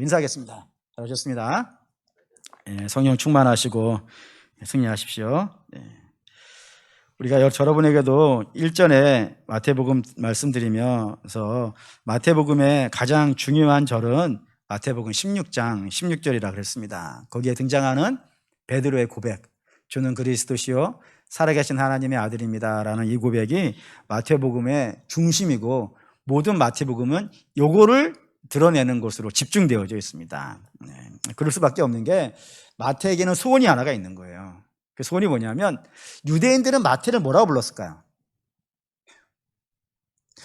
인사하겠습니다. 잘 오셨습니다. 성령 충만하시고 승리하십시오. 우리가 여러분에게도 일전에 마태복음 말씀드리면서 마태복음의 가장 중요한 절은 마태복음 16장 16절이라 그랬습니다. 거기에 등장하는 베드로의 고백, 주는 그리스도시요 살아계신 하나님의 아들입니다 라는 이 고백이 마태복음의 중심이고, 모든 마태복음은 요거를 드러내는 것으로 집중되어져 있습니다. 그럴 수밖에 없는 게, 마태에게는 소원이 하나가 있는 거예요. 그 소원이 뭐냐면, 유대인들은 마태를 뭐라고 불렀을까요?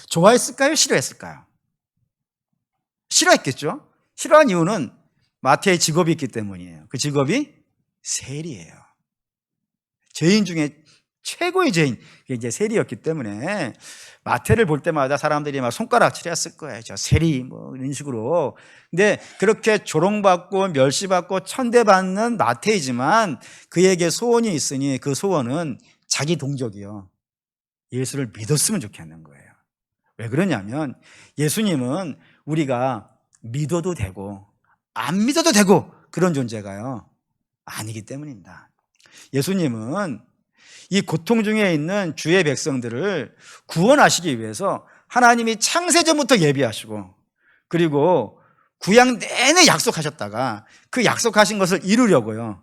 좋아했을까요? 싫어했을까요? 싫어했겠죠? 싫어한 이유는 마태의 직업이 있기 때문이에요. 그 직업이 세리예요. 죄인 중에 최고의 죄인, 그게 이제 세리였기 때문에 마태를 볼 때마다 사람들이 막 손가락질 했을 거예요. 저 세리 뭐 이런 식으로. 근데 그렇게 조롱받고 멸시받고 천대받는 마태이지만 그에게 소원이 있으니, 그 소원은 자기 동족이요, 예수를 믿었으면 좋겠는 거예요. 왜 그러냐면, 예수님은 우리가 믿어도 되고 안 믿어도 되고 그런 존재가요 아니기 때문입니다. 예수님은 이 고통 중에 있는 주의 백성들을 구원하시기 위해서 하나님이 창세전부터 예비하시고, 그리고 구약 내내 약속하셨다가 그 약속하신 것을 이루려고요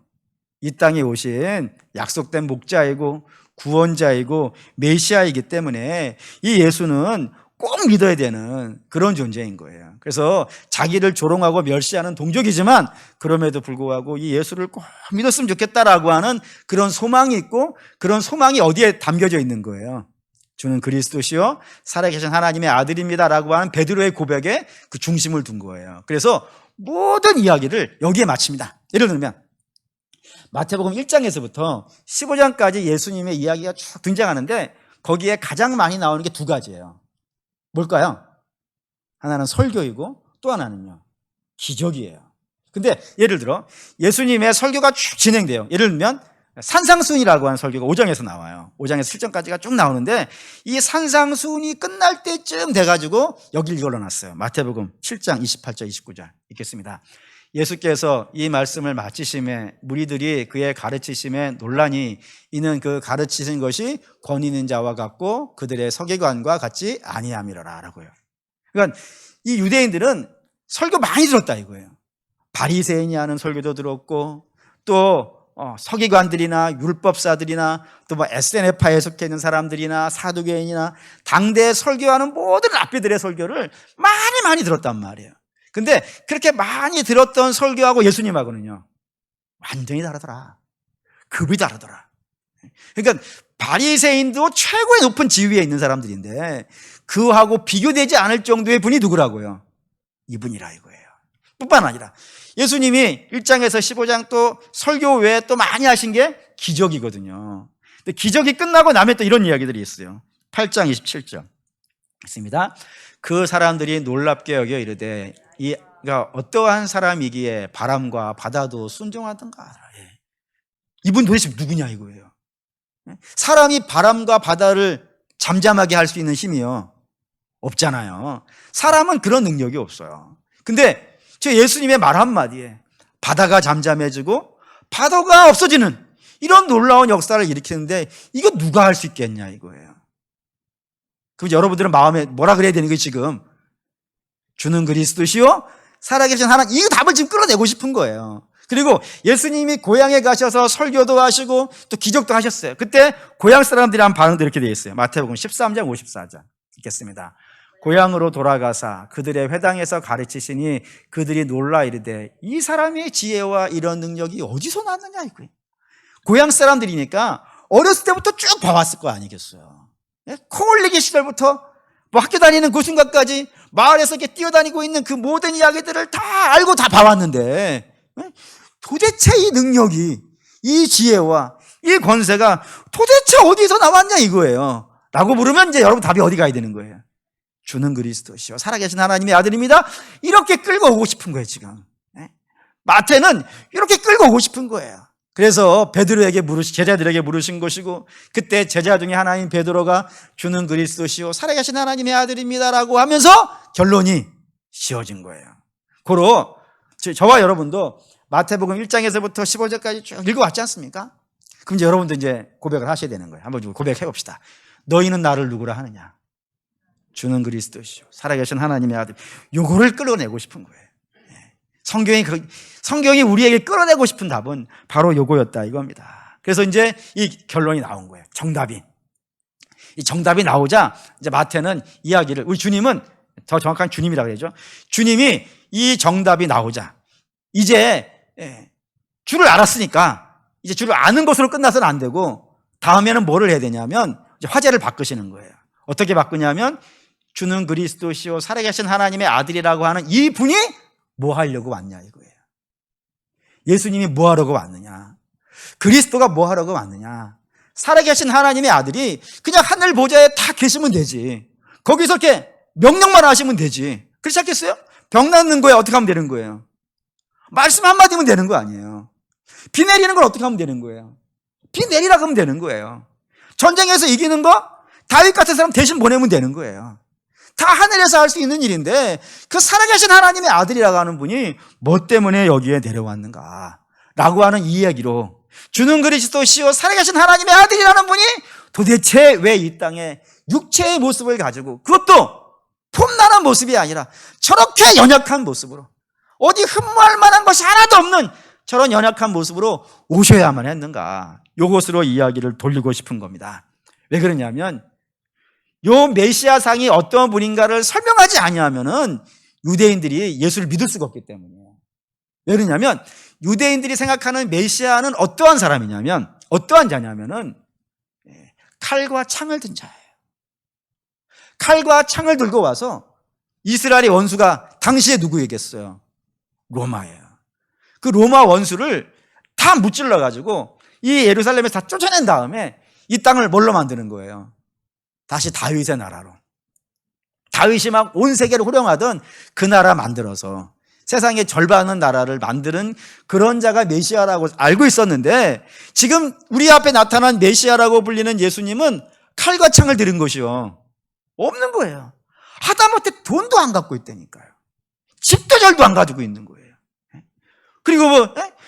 이 땅에 오신 약속된 목자이고 구원자이고 메시아이기 때문에 이 예수는 꼭 믿어야 되는 그런 존재인 거예요. 그래서 자기를 조롱하고 멸시하는 동족이지만 그럼에도 불구하고 이 예수를 꼭 믿었으면 좋겠다라고 하는 그런 소망이 있고, 그런 소망이 어디에 담겨져 있는 거예요? 주는 그리스도시요 살아계신 하나님의 아들입니다라고 하는 베드로의 고백에 그 중심을 둔 거예요. 그래서 모든 이야기를 여기에 마칩니다. 예를 들면 마태복음 1장에서부터 15장까지 예수님의 이야기가 쭉 등장하는데, 거기에 가장 많이 나오는 게 두 가지예요. 뭘까요? 하나는 설교이고 또 하나는요 기적이에요. 근데 예를 들어 예수님의 설교가 쭉 진행돼요. 예를 들면 산상수훈이라고 하는 설교가 5장에서 나와요. 5장에서 7장까지가 쭉 나오는데, 이 산상수훈이 끝날 때쯤 돼가지고 여기를 열어놨어요. 마태복음 7장 28절 29절 읽겠습니다. 예수께서 이 말씀을 마치심에 무리들이 그의 가르치심에 놀라니, 이는 그 가르치신 것이 권위 있는 자와 같고 그들의 서기관과 같지 아니함이로라 라고요. 그러니까 이 유대인들은 설교 많이 들었다 이거예요. 바리새인이 하는 설교도 들었고, 또 서기관들이나 율법사들이나 또 뭐 SNF파에 속해 있는 사람들이나 사두개인이나 당대에 설교하는 모든 랍비들의 설교를 많이 들었단 말이에요. 근데 그렇게 많이 들었던 설교하고 예수님하고는요 완전히 다르더라. 급이 다르더라. 그러니까 바리새인도 최고의 높은 지위에 있는 사람들인데 그하고 비교되지 않을 정도의 분이 누구라고요? 이분이라 이거예요. 뿐만 아니라 예수님이 1장에서 15장 또 설교 외에 또 많이 하신 게 기적이거든요. 근데 기적이 끝나고 나면 또 이런 이야기들이 있어요. 8장 27절 있습니다. 그 사람들이 놀랍게 여겨 이르되, 그러니까 어떠한 사람이기에 바람과 바다도 순종하던가. 이분 도대체 누구냐 이거예요. 사람이 바람과 바다를 잠잠하게 할 수 있는 힘이요 없잖아요. 사람은 그런 능력이 없어요. 근데 저 예수님의 말 한마디에 바다가 잠잠해지고 바다가 없어지는 이런 놀라운 역사를 일으키는데, 이거 누가 할 수 있겠냐 이거예요. 그럼 여러분들은 마음에 뭐라 그래야 되는 거예요? 지금 주는 그리스도시요 살아계신 하나님, 이 답을 지금 끌어내고 싶은 거예요. 그리고 예수님이 고향에 가셔서 설교도 하시고 또 기적도 하셨어요. 그때 고향 사람들이 한 반응도 이렇게 되어 있어요. 마태복음 13장 54절 읽겠습니다. 고향으로 돌아가사 그들의 회당에서 가르치시니 그들이 놀라 이르되, 이 사람의 지혜와 이런 능력이 어디서 났느냐 이거예요. 고향 사람들이니까 어렸을 때부터 쭉 봐왔을 거 아니겠어요. 코 올리기 시절부터 뭐 학교 다니는 그 순간까지 마을에서 이렇게 뛰어다니고 있는 그 모든 이야기들을 다 알고 다 봐왔는데, 도대체 이 능력이, 이 지혜와 이 권세가 도대체 어디서 나왔냐 이거예요. 라고 물으면 이제 여러분 답이 어디 가야 되는 거예요? 주는 그리스도시요 살아계신 하나님의 아들입니다. 이렇게 끌고 오고 싶은 거예요 지금. 마태는 이렇게 끌고 오고 싶은 거예요. 그래서 베드로에게 제자들에게 물으신 것이고, 그때 제자 중에 하나인 베드로가 주는 그리스도시요 살아계신 하나님의 아들입니다라고 하면서 결론이 지어진 거예요. 고로 저와 여러분도 마태복음 1장에서부터 15절까지 쭉 읽어왔지 않습니까? 그럼 이제 여러분도 이제 고백을 하셔야 되는 거예요. 한번 고백해 봅시다. 너희는 나를 누구라 하느냐? 주는 그리스도시요 살아계신 하나님의 아들. 요거를 끌어내고 싶은 거예요. 성경이 우리에게 끌어내고 싶은 답은 바로 요거였다 이겁니다. 그래서 이제 이 결론이 나온 거예요. 이 정답이 나오자 이제 마태는 이야기를, 우리 주님은, 더 정확한 주님이라고 그러죠. 주님이 이 정답이 나오자 이제 주를 알았으니까 이제 주를 아는 것으로 끝나서는 안 되고 다음에는 뭐를 해야 되냐면 이제 화제를 바꾸시는 거예요. 어떻게 바꾸냐면 주는 그리스도시요 살아계신 하나님의 아들이라고 하는 이 분이 뭐 하려고 왔냐 이거예요. 예수님이 뭐 하려고 왔느냐, 그리스도가 뭐 하려고 왔느냐. 살아계신 하나님의 아들이 그냥 하늘 보좌에 다 계시면 되지, 거기서 이렇게 명령만 하시면 되지. 그렇지 않겠어요? 병 낫는 거에 어떻게 하면 되는 거예요? 말씀 한마디면 되는 거 아니에요. 비 내리는 걸 어떻게 하면 되는 거예요? 비 내리라 그러면 되는 거예요. 전쟁에서 이기는 거 다윗 같은 사람 대신 보내면 되는 거예요. 다 하늘에서 할 수 있는 일인데 그 살아계신 하나님의 아들이라고 하는 분이 뭐 때문에 여기에 내려왔는가 라고 하는 이 이야기로, 주는 그리스도시요 살아계신 하나님의 아들이라는 분이 도대체 왜 이 땅에 육체의 모습을 가지고, 그것도 폼나는 모습이 아니라 저렇게 연약한 모습으로, 어디 흠모할 만한 것이 하나도 없는 저런 연약한 모습으로 오셔야만 했는가, 이것으로 이야기를 돌리고 싶은 겁니다. 왜 그러냐면 요 메시아상이 어떤 분인가를 설명하지 아니하면은 유대인들이 예수를 믿을 수가 없기 때문이에요. 왜 그러냐면 유대인들이 생각하는 메시아는 어떠한 사람이냐면, 어떠한 자냐면은 칼과 창을 든 자예요. 칼과 창을 들고 와서 이스라엘의 원수가 당시에 누구이겠어요? 로마예요. 그 로마 원수를 다 무찔러 가지고 이 예루살렘에서 다 쫓아낸 다음에 이 땅을 뭘로 만드는 거예요? 다시 다윗의 나라로. 다윗이 막 온 세계를 호령하던 그 나라 만들어서 세상의 절반은 나라를 만드는 그런 자가 메시아라고 알고 있었는데, 지금 우리 앞에 나타난 메시아라고 불리는 예수님은 칼과 창을 들은 것이요 없는 거예요. 하다못해 돈도 안 갖고 있다니까요. 집도 절도 안 가지고 있는 거예요. 그리고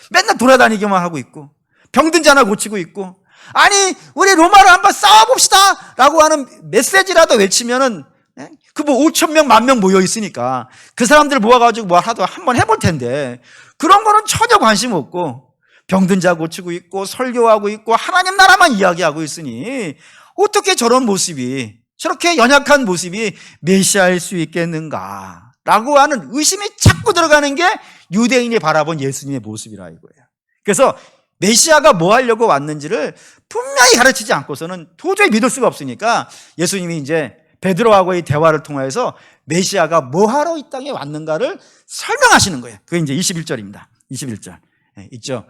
맨날 돌아다니기만 하고 있고 병든 자나 고치고 있고, 아니 우리 로마를 한번 싸워봅시다 라고 하는 메시지라도 외치면은 그 뭐 5천 명, 10,000명 모여 있으니까 그 사람들 모아가지고 뭐 하도 한번 해볼 텐데 그런 거는 전혀 관심 없고 병든 자 고치고 있고 설교하고 있고 하나님 나라만 이야기하고 있으니 어떻게 저런 모습이, 저렇게 연약한 모습이 메시아일 수 있겠는가 라고 하는 의심이 자꾸 들어가는 게 유대인이 바라본 예수님의 모습이라 이거예요. 그래서 메시아가 뭐 하려고 왔는지를 분명히 가르치지 않고서는 도저히 믿을 수가 없으니까 예수님이 이제 베드로하고의 대화를 통해서 메시아가 뭐 하러 이 땅에 왔는가를 설명하시는 거예요. 그게 이제 21절입니다. 21절. 있죠.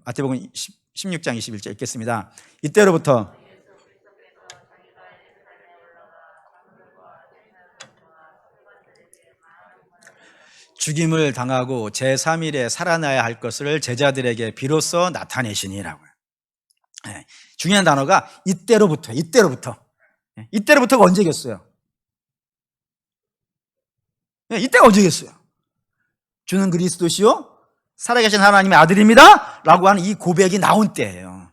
마태복음 16장 21절 읽겠습니다. 이때로부터 죽임을 당하고 제3일에 살아나야 할 것을 제자들에게 비로소 나타내시니라고요. 중요한 단어가 이때로부터가 언제겠어요? 이때가 언제겠어요? 주는 그리스도시요 살아계신 하나님의 아들입니다 라고 하는 이 고백이 나온 때예요.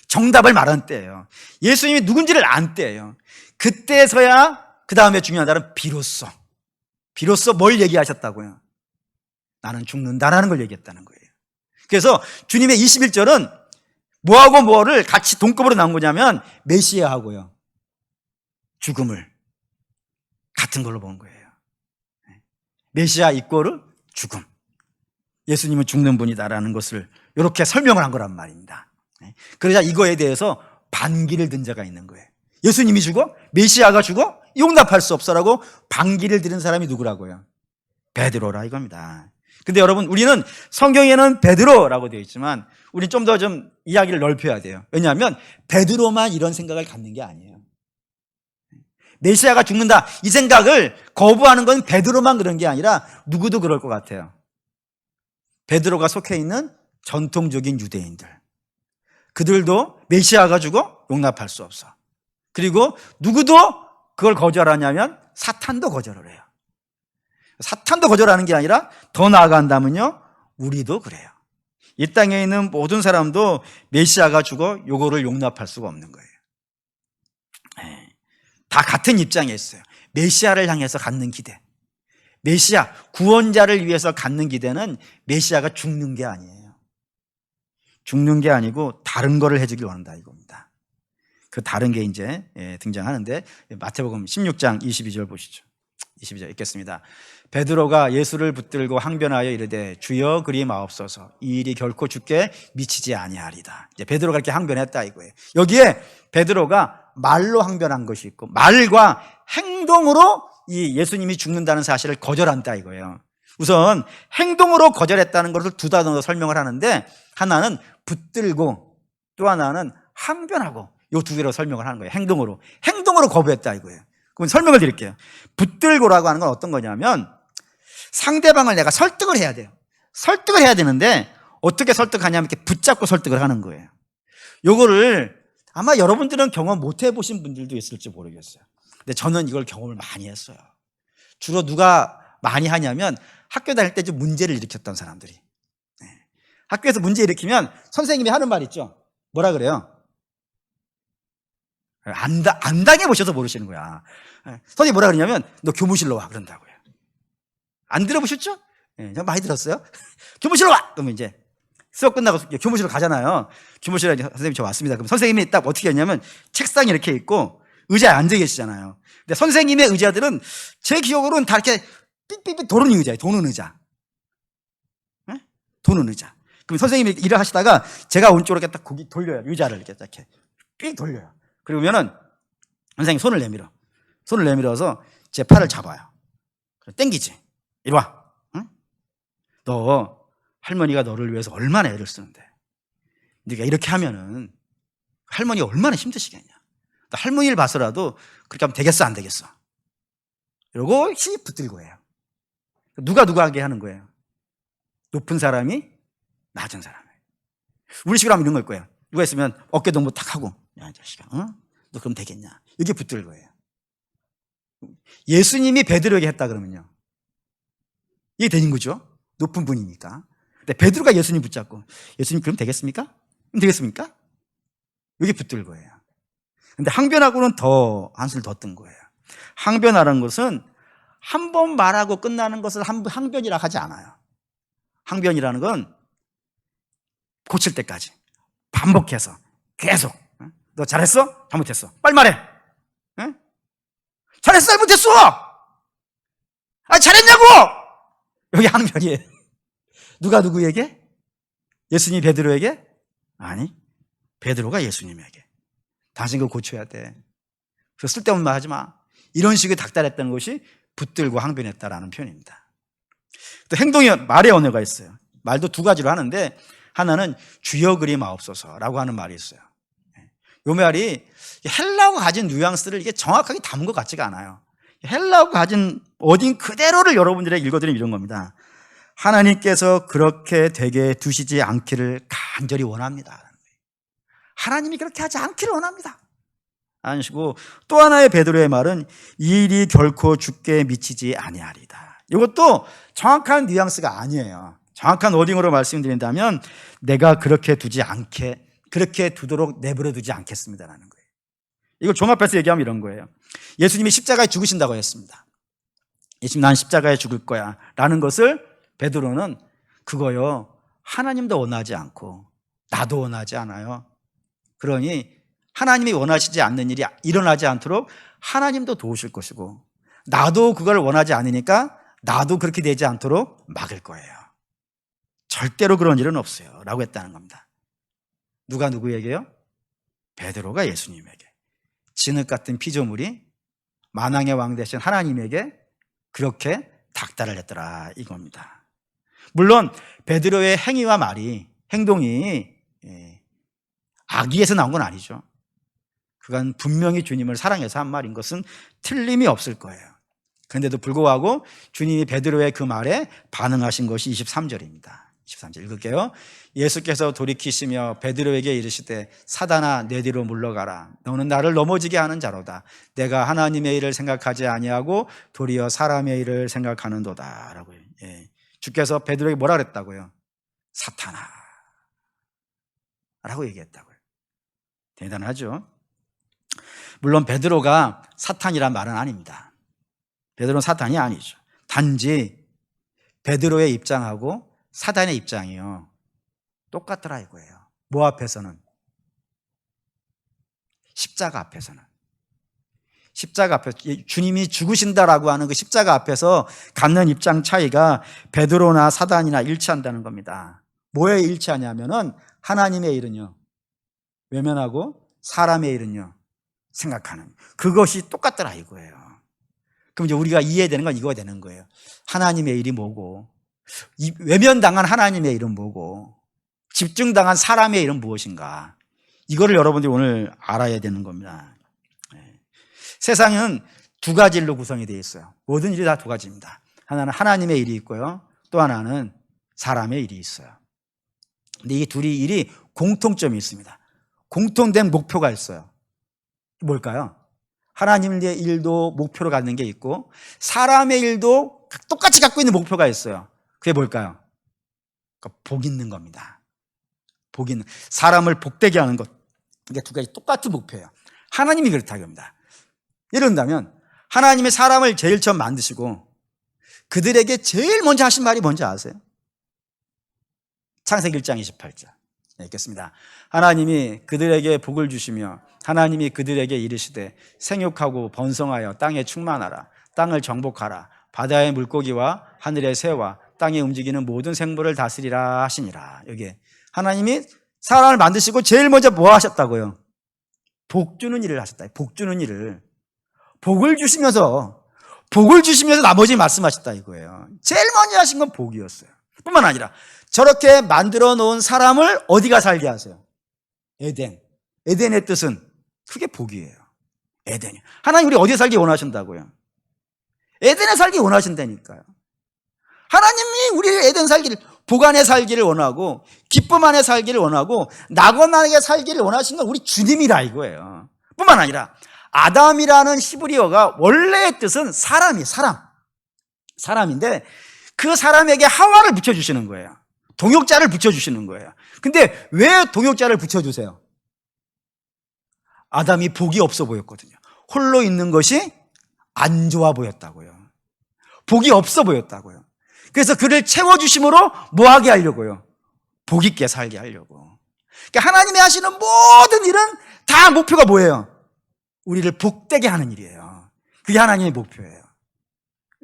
정답을 말한 때예요. 예수님이 누군지를 안 때예요. 그때서야 그 다음에 중요한 단어는 비로소 뭘 얘기하셨다고요? 나는 죽는다라는 걸 얘기했다는 거예요. 그래서 주님의 21절은 뭐하고 뭐를 같이 동급으로 나온 거냐면 메시아하고요 죽음을 같은 걸로 본 거예요. 메시아 이꼬르 죽음, 예수님은 죽는 분이다라는 것을 이렇게 설명을 한 거란 말입니다. 그러자 이거에 대해서 반기를 든 자가 있는 거예요. 예수님이 죽어? 메시아가 죽어? 용납할 수 없어라고 반기를 들은 사람이 누구라고요? 베드로라 이겁니다. 근데 여러분, 우리는 성경에는 베드로라고 되어 있지만 우리는 좀 더 좀 이야기를 넓혀야 돼요. 왜냐하면 베드로만 이런 생각을 갖는 게 아니에요. 메시아가 죽는다 이 생각을 거부하는 건 베드로만 그런 게 아니라 누구도 그럴 것 같아요. 베드로가 속해 있는 전통적인 유대인들, 그들도 메시아가 죽어? 용납할 수 없어. 그리고 누구도 그걸 거절하냐면 사탄도 거절을 해요. 사탄도 거절하는 게 아니라 더 나아간다면요, 우리도 그래요. 이 땅에 있는 모든 사람도 메시아가 죽어 요거를 용납할 수가 없는 거예요. 다 같은 입장에 있어요. 메시아를 향해서 갖는 기대, 메시아 구원자를 위해서 갖는 기대는 메시아가 죽는 게 아니에요. 죽는 게 아니고 다른 거를 해주길 원한다 이겁니다. 그 다른 게 이제 등장하는데, 마태복음 16장 22절 보시죠. 22절 읽겠습니다. 베드로가 예수를 붙들고 항변하여 이르되 주여 그리 마옵소서, 이 일이 결코 주께 미치지 아니하리다. 이제 베드로가 이렇게 항변했다 이거예요. 여기에 베드로가 말로 항변한 것이 있고 말과 행동으로 이 예수님이 죽는다는 사실을 거절한다 이거예요. 우선 행동으로 거절했다는 것을 두 단어로 설명을 하는데, 하나는 붙들고 또 하나는 항변하고, 이 두 개로 설명을 하는 거예요. 행동으로 거부했다 이거예요. 그럼 설명을 드릴게요. 붙들고라고 하는 건 어떤 거냐면, 상대방을 내가 설득을 해야 돼요. 설득을 해야 되는데 어떻게 설득하냐면 이렇게 붙잡고 설득을 하는 거예요. 요거를 아마 여러분들은 경험 못 해보신 분들도 있을지 모르겠어요. 근데 저는 이걸 경험을 많이 했어요. 주로 누가 많이 하냐면 학교 다닐 때 좀 문제를 일으켰던 사람들이. 학교에서 문제 일으키면 선생님이 하는 말 있죠. 뭐라 그래요? 안 당해보셔서 모르시는 거야. 선생님이 뭐라 그러냐면 너 교무실로 와 그런다고요. 안 들어보셨죠? 많이 들었어요. 교무실로 와! 그러면 이제 수업 끝나고 교무실로 가잖아요. 교무실에 선생님 저 왔습니다. 그럼 선생님이 딱 어떻게 했냐면 책상이 이렇게 있고 의자에 앉아 계시잖아요. 근데 선생님의 의자들은 제 기억으로는 다 이렇게 삑삑삑 도는 의자예요. 도는 의자. 도는 의자. 그럼 선생님이 일을 하시다가 제가 오른쪽으로 이렇게 딱 고기 돌려요. 의자를 이렇게 딱 삑 돌려요. 그러면은 선생님 손을 내밀어서 제 팔을 잡아요. 땡기지. 이리 와. 응? 너 할머니가 너를 위해서 얼마나 애를 쓰는데 네가 이렇게 하면은 할머니가 얼마나 힘드시겠냐. 너 할머니를 봐서라도 그렇게 하면 되겠어 안 되겠어. 이러고 힘 붙들고 해요. 누가 누구하게 하는 거예요? 높은 사람이 낮은 사람. 우리 식으로 하면 이런 걸 거예요. 누가 있으면 어깨 동무 탁 하고, 야, 이 자식아, 너 그럼 되겠냐? 이게 붙들 거예요. 예수님이 베드로에게 했다 그러면요, 이게 되는 거죠. 높은 분이니까. 근데 베드로가 예수님 붙잡고, 예수님 그럼 되겠습니까? 그럼 되겠습니까? 이게 붙들 거예요. 근데 항변하고는 더 한술 더 뜬 거예요. 항변하라는 것은 한 번 말하고 끝나는 것을 항변이라 하지 않아요. 항변이라는 건 고칠 때까지 반복해서 계속, 너 잘했어? 잘못했어? 빨리 말해. 응? 잘했어? 잘못했어? 아, 잘했냐고! 여기 항변이에요. 누가 누구에게? 예수님이 베드로에게? 아니, 베드로가 예수님에게. 당신 그거 고쳐야 돼. 그래서 쓸데없는 말 하지 마. 이런 식의 닥달했다는 것이 붙들고 항변했다라는 표현입니다. 또 행동이, 말의 언어가 있어요. 말도 두 가지로 하는데, 하나는 주여 그리 마옵소서라고 하는 말이 있어요. 이 말이 헬라어가 가진 뉘앙스를 이게 정확하게 담은 것 같지가 않아요. 헬라어가 가진 어딘 그대로를 여러분들에게 읽어드리면 이런 겁니다. 하나님께서 그렇게 되게 두시지 않기를 간절히 원합니다. 하나님이 그렇게 하지 않기를 원합니다. 아니시고, 또 하나의 베드로의 말은 이 일이 결코 주께 미치지 아니하리다. 이것도 정확한 뉘앙스가 아니에요. 정확한 워딩으로 말씀드린다면 내가 그렇게 두도록 내버려 두지 않겠습니다라는 거예요. 이걸 종합해서 얘기하면 이런 거예요. 예수님이 십자가에 죽으신다고 했습니다. 예수님 난 십자가에 죽을 거야 라는 것을 베드로는 그거요, 하나님도 원하지 않고 나도 원하지 않아요. 그러니 하나님이 원하시지 않는 일이 일어나지 않도록 하나님도 도우실 것이고, 나도 그걸 원하지 않으니까 나도 그렇게 되지 않도록 막을 거예요. 절대로 그런 일은 없어요 라고 했다는 겁니다. 누가 누구에게요? 베드로가 예수님에게. 진흙 같은 피조물이 만왕의 왕 되신 하나님에게 그렇게 닥달을 했더라 이겁니다. 물론 베드로의 행위와 행동이 악의에서 나온 건 아니죠. 그건 분명히 주님을 사랑해서 한 말인 것은 틀림이 없을 거예요. 그런데도 불구하고 주님이 베드로의 그 말에 반응하신 것이 23절입니다. 13절 읽을게요. 예수께서 돌이키시며 베드로에게 이르시되 사단아 내 뒤로 물러가라. 너는 나를 넘어지게 하는 자로다. 내가 하나님의 일을 생각하지 아니하고 도리어 사람의 일을 생각하는도다. 라고요. 예. 주께서 베드로에게 뭐라 그랬다고요? 사탄아 라고 얘기했다고요. 대단하죠. 물론 베드로가 사탄이란 말은 아닙니다. 베드로는 사탄이 아니죠. 단지 베드로의 입장하고 사단의 입장이요 똑같더라 이거예요. 뭐 앞에서는? 십자가 앞에서는. 십자가 앞에서 주님이 죽으신다라고 하는 그 십자가 앞에서 갖는 입장 차이가 베드로나 사단이나 일치한다는 겁니다. 뭐에 일치하냐면은 하나님의 일은요 외면하고 사람의 일은요 생각하는, 그것이 똑같더라 이거예요. 그럼 이제 우리가 이해되는 건 이거가 되는 거예요. 하나님의 일이 뭐고, 외면당한 하나님의 일은 뭐고, 집중당한 사람의 일은 무엇인가, 이거를 여러분들이 오늘 알아야 되는 겁니다. 세상은 두 가지 일로 구성이 되어 있어요. 모든 일이 다 두 가지입니다. 하나는 하나님의 일이 있고요, 또 하나는 사람의 일이 있어요. 근데 이 둘이 일이 공통점이 있습니다. 공통된 목표가 있어요. 뭘까요? 하나님의 일도 목표로 갖는 게 있고 사람의 일도 똑같이 갖고 있는 목표가 있어요. 그게 뭘까요? 그러니까 복 있는 겁니다. 복 있는, 사람을 복되게 하는 것. 이게 두 가지 똑같은 목표예요. 하나님이 그렇다고 합니다. 이런다면 하나님이 사람을 제일 처음 만드시고 그들에게 제일 먼저 하신 말이 뭔지 아세요? 창세기 1장 28절 읽겠습니다. 하나님이 그들에게 복을 주시며 하나님이 그들에게 이르시되 생육하고 번성하여 땅에 충만하라. 땅을 정복하라. 바다의 물고기와 하늘의 새와 땅에 움직이는 모든 생물을 다스리라 하시니라. 여기에 하나님이 사람을 만드시고 제일 먼저 뭐 하셨다고요? 복 주는 일을 하셨다. 복 주는 일을. 복을 주시면서 나머지 말씀하셨다 이거예요. 제일 먼저 하신 건 복이었어요. 뿐만 아니라 저렇게 만들어 놓은 사람을 어디가 살게 하세요? 에덴. 에덴의 뜻은 그게 복이에요. 에덴이. 하나님 우리 어디에 살기 원하신다고요? 에덴에 살기 원하신다니까요. 하나님이 우리 에덴 살기를, 복 안에 살기를 원하고 기쁨 안에 살기를 원하고 낙원하게 살기를 원하신 건 우리 주님이라 이거예요. 뿐만 아니라 아담이라는 히브리어가 원래의 뜻은 사람이에요. 사람인데 그 사람에게 하와를 붙여주시는 거예요. 동역자를 붙여주시는 거예요. 근데 왜 동역자를 붙여주세요? 아담이 복이 없어 보였거든요. 홀로 있는 것이 안 좋아 보였다고요. 복이 없어 보였다고요. 그래서 그를 채워주심으로 뭐 하게 하려고요? 복 있게 살게 하려고. 그러니까 하나님이 하시는 모든 일은 다 목표가 뭐예요? 우리를 복되게 하는 일이에요. 그게 하나님의 목표예요.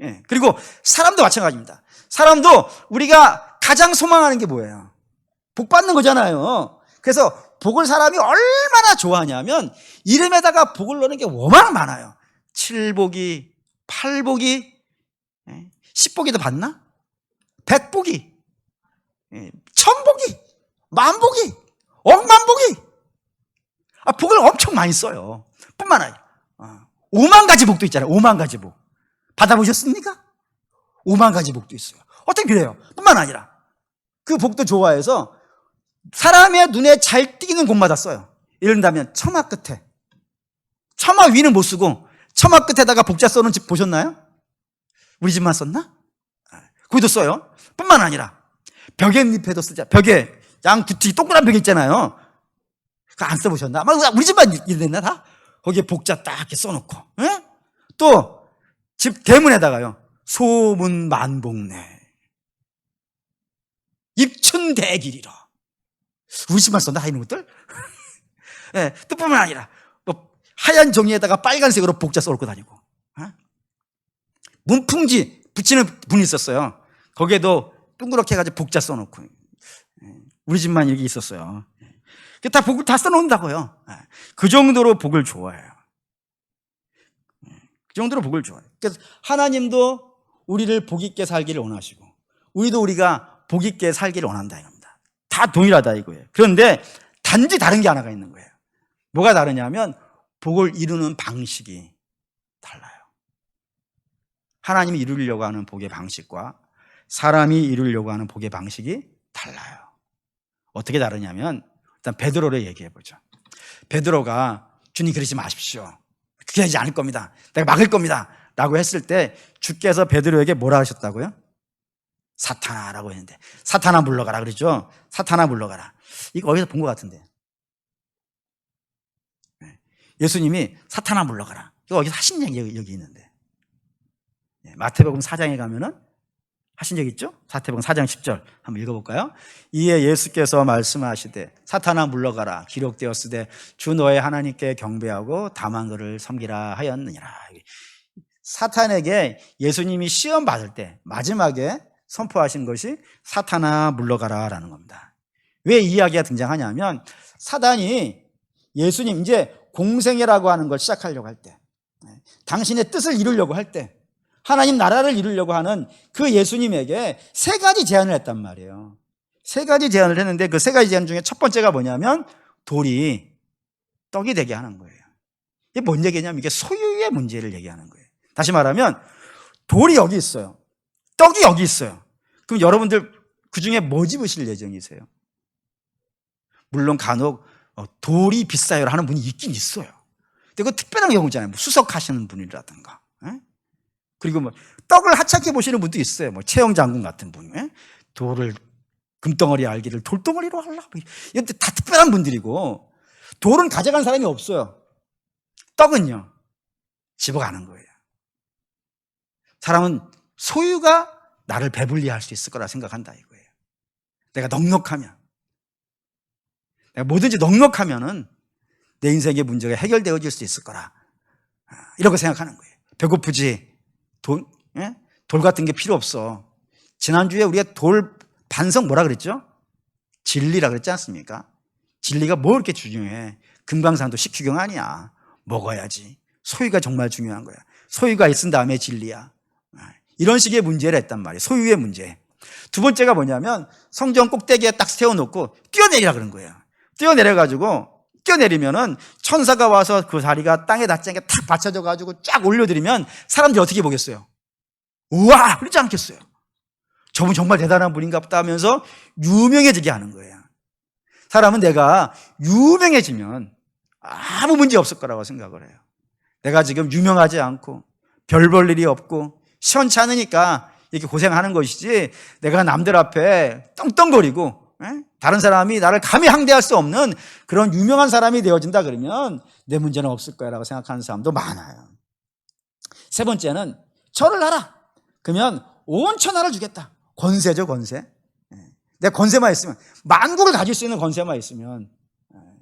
예. 그리고 사람도 마찬가지입니다. 사람도 우리가 가장 소망하는 게 뭐예요? 복 받는 거잖아요. 그래서 복을 사람이 얼마나 좋아하냐면 이름에다가 복을 넣는 게 워낙 많아요. 7복이, 8복이, 10복이도 받나? 100복이, 1000복이, 만복이, 억만복이. 복을 엄청 많이 써요. 뿐만 아니라 5만 가지 복도 있잖아요. 5만 가지 복. 받아보셨습니까? 5만 가지 복도 있어요. 어떻게 그래요? 뿐만 아니라 그 복도 좋아해서 사람의 눈에 잘 띄는 곳마다 써요. 예를 들면 처마 끝에, 처마 위는 못 쓰고 처마 끝에다가 복자 써놓은 집 보셨나요? 우리 집만 썼나? 거기도 써요. 뿐만 아니라 벽에잎에도 쓰자. 벽에 양 두티 동그란 벽 있잖아요. 그거 안 써보셨나? 아마 우리 집만 이랬나 다? 거기에 복자 딱 이렇게 써놓고, 또 집 대문에다가요 소문 만복내 입춘대길이라. 우리 집만 썼나 이런 것들? 네, 또 뿐만 아니라 뭐 하얀 종이에다가 빨간색으로 복자 써놓고 다니고, 문풍지 붙이는 분이 있었어요. 거기에도 둥그렇게 해가지고 복자 써놓고. 우리 집만 이렇게 있었어요. 다 복을 다 써놓는다고요. 그 정도로 복을 좋아해요. 그 정도로 복을 좋아해요. 그래서 하나님도 우리를 복 있게 살기를 원하시고 우리도 우리가 복 있게 살기를 원한다 이겁니다. 다 동일하다 이거예요. 그런데 단지 다른 게 하나가 있는 거예요. 뭐가 다르냐면 복을 이루는 방식이 달라요. 하나님이 이루려고 하는 복의 방식과 사람이 이루려고 하는 복의 방식이 달라요. 어떻게 다르냐면 일단 베드로를 얘기해 보죠. 베드로가 주님 그러지 마십시오. 그렇게 하지 않을 겁니다. 내가 막을 겁니다. 라고 했을 때 주께서 베드로에게 뭐라 하셨다고요? 사탄아라고 했는데, 사탄아 물러가라 그랬죠. 사탄아 물러가라. 이거 어디서 본 것 같은데. 예수님이 사탄아 물러가라. 이거 어디서 하신 얘기 여기 있는데. 마태복음 4장에 가면은 하신 적 있죠? 마태복음 4장 10절 한번 읽어볼까요? 이에 예수께서 말씀하시되 사탄아 물러가라. 기록되었으되 주 너의 하나님께 경배하고 다만 그를 섬기라 하였느니라. 사탄에게 예수님이 시험 받을 때 마지막에 선포하신 것이 사탄아 물러가라 라는 겁니다. 왜 이 이야기가 등장하냐면 사단이 예수님 이제 공생애라고 하는 걸 시작하려고 할 때, 당신의 뜻을 이루려고 할 때, 하나님 나라를 이루려고 하는 그 예수님에게 세 가지 제안을 했단 말이에요. 세 가지 제안을 했는데 그 세 가지 제안 중에 첫 번째가 뭐냐면 돌이 떡이 되게 하는 거예요. 이게 뭔 얘기냐면 이게 소유의 문제를 얘기하는 거예요. 다시 말하면 돌이 여기 있어요. 떡이 여기 있어요. 그럼 여러분들 그 중에 뭐 집으실 예정이세요? 물론 간혹 돌이 비싸요 하는 분이 있긴 있어요. 근데 그 특별한 경우잖아요. 뭐 수석하시는 분이라든가. 그리고 뭐 떡을 하찮게 보시는 분도 있어요. 뭐 최영 장군 같은 분. 돌을 금덩어리 알기를 돌덩어리로 하려고. 이건 다 특별한 분들이고, 돌은 가져간 사람이 없어요. 떡은요, 집어가는 거예요. 사람은 소유가 나를 배불리할 수 있을 거라 생각한다 이거예요. 내가 넉넉하면, 내가 뭐든지 넉넉하면은 내 인생의 문제가 해결되어질 수 있을 거라, 이렇게 생각하는 거예요. 배고프지? 돌 같은 게 필요 없어. 지난주에 우리가 돌 반석 뭐라 그랬죠? 진리라 그랬지 않습니까? 진리가 뭐 이렇게 중요해? 금강산도 식후경 아니야. 먹어야지. 소유가 정말 중요한 거야. 소유가 있은 다음에 진리야. 이런 식의 문제를 했단 말이에요. 소유의 문제. 두 번째가 뭐냐면 성전 꼭대기에 딱 세워놓고 뛰어내리라 그런 거예요. 뛰어내리면은 천사가 와서 그 다리가 땅에 닿지 않게 탁 받쳐져가지고 쫙 올려드리면 사람들이 어떻게 보겠어요? 우와! 그러지 않겠어요? 저분 정말 대단한 분인가 보다 하면서 유명해지게 하는 거예요. 사람은 내가 유명해지면 아무 문제 없을 거라고 생각을 해요. 내가 지금 유명하지 않고 별 볼 일이 없고 시원치 않으니까 이렇게 고생하는 것이지, 내가 남들 앞에 떵떵거리고 다른 사람이 나를 감히 항대할 수 없는 그런 유명한 사람이 되어진다 그러면 내 문제는 없을 거라고 생각하는 사람도 많아요. 세 번째는 절을 하라. 그러면 온 천하를 주겠다. 권세죠, 권세. 내 권세만 있으면, 만국을 가질 수 있는 권세만 있으면